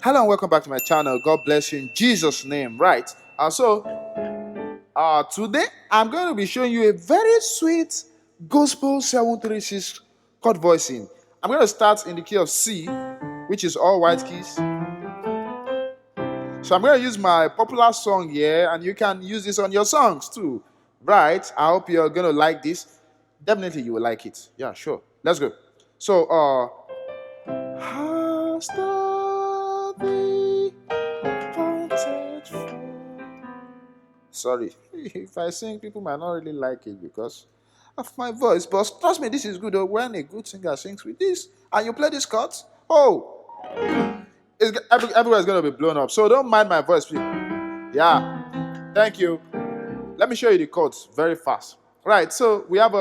Hello and welcome back to my channel. God bless you in Jesus' name. Right. Today I'm going to be showing you a very sweet gospel 736 chord voicing. I'm going to start in the key of C, which is all white keys. So I'm going to use my popular song here, and you can use this on your songs too. Right. I hope you're going to like this. Definitely you will like it. Yeah, sure. Let's go. So, has the thee wanted for? Sorry, if I sing, people might not really like it because of my voice. But trust me, this is good. When a good singer sings with this and you play this chords, everywhere is going to be blown up. So don't mind my voice, please. Yeah, thank you. Let me show you the chords very fast. Right, so we have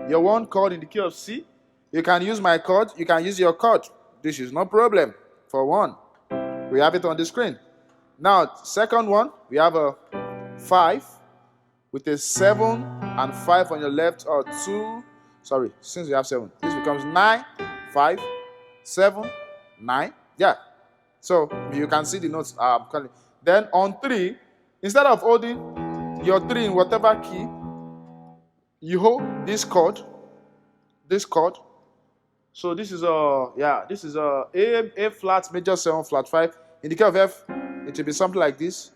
your one chord in the key of C. You can use my chord. You can use your chord. This is no problem. For one, we have it on the screen. Now, second one, we have a 5 with a 7 and 5 on your left, or 2. Sorry, since we have 7, this becomes 9, 5, 7, 9. Yeah. So you can see the notes. Then on 3, instead of holding your 3 in whatever key, you hold this chord. So this is A flat major 7 flat 5. In the key of F, it will be something like this.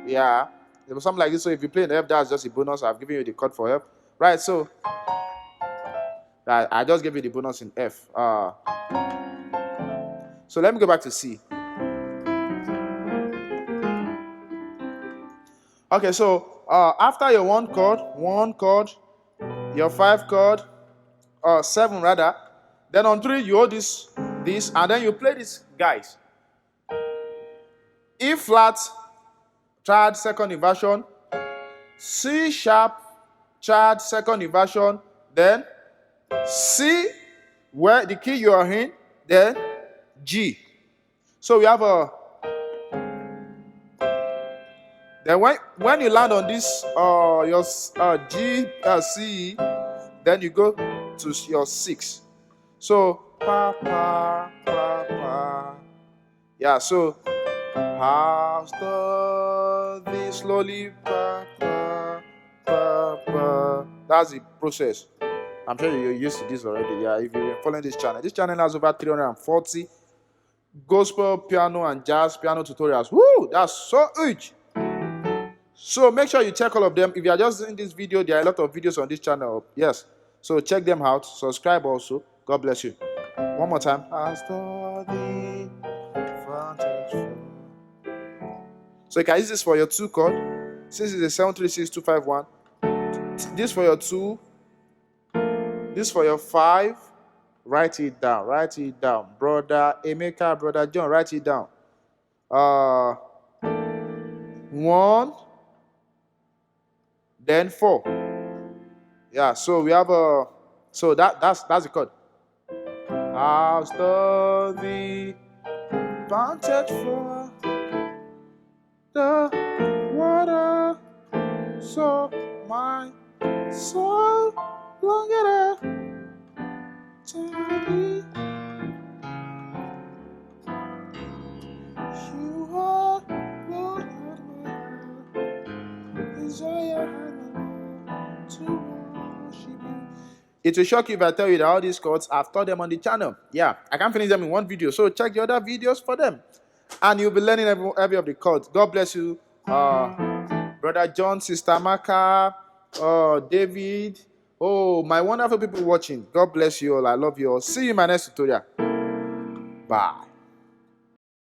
Yeah, it was something like this. So if you play in F, that's just a bonus. I've given you the chord for F. Right, so I just gave you the bonus in F. So let me go back to C. Okay, so after your one chord, your 5 chord, 7 rather, then on 3 you hold this, and then you play this, guys. E flat, triad second inversion, C sharp, triad second inversion, then C, where the key you are in, then G. So we have then when you land on this your G, C, then you go to your 6. So yeah, so has the slowly that's the process. I'm sure you're used to this already. Yeah, if you've been following this channel has over 340 gospel, piano, and jazz piano tutorials. Woo! That's so huge. So make sure you check all of them. If you are just doing this video, there are a lot of videos on this channel. Yes. So check them out. Subscribe also. God bless you. One more time. So you can use this for your 2 chord. Since it's a 736251. This for your 2. This for your 5. Write it down. Brother Emeka, Brother John, write it down. 1, then 4. Yeah, so we have so that's the chord. I'll study vantage for the water, so my soul longer to be. You are Lord, desire to worship you. It will shock you if I tell you that all these chords, I've taught them on the channel. Yeah, I can't finish them in one video, so check the other videos for them. And you'll be learning every of the chords. God bless you. Brother John, Sister Maka, David. Oh, my wonderful people watching. God bless you all. I love you all. See you in my next tutorial. Bye.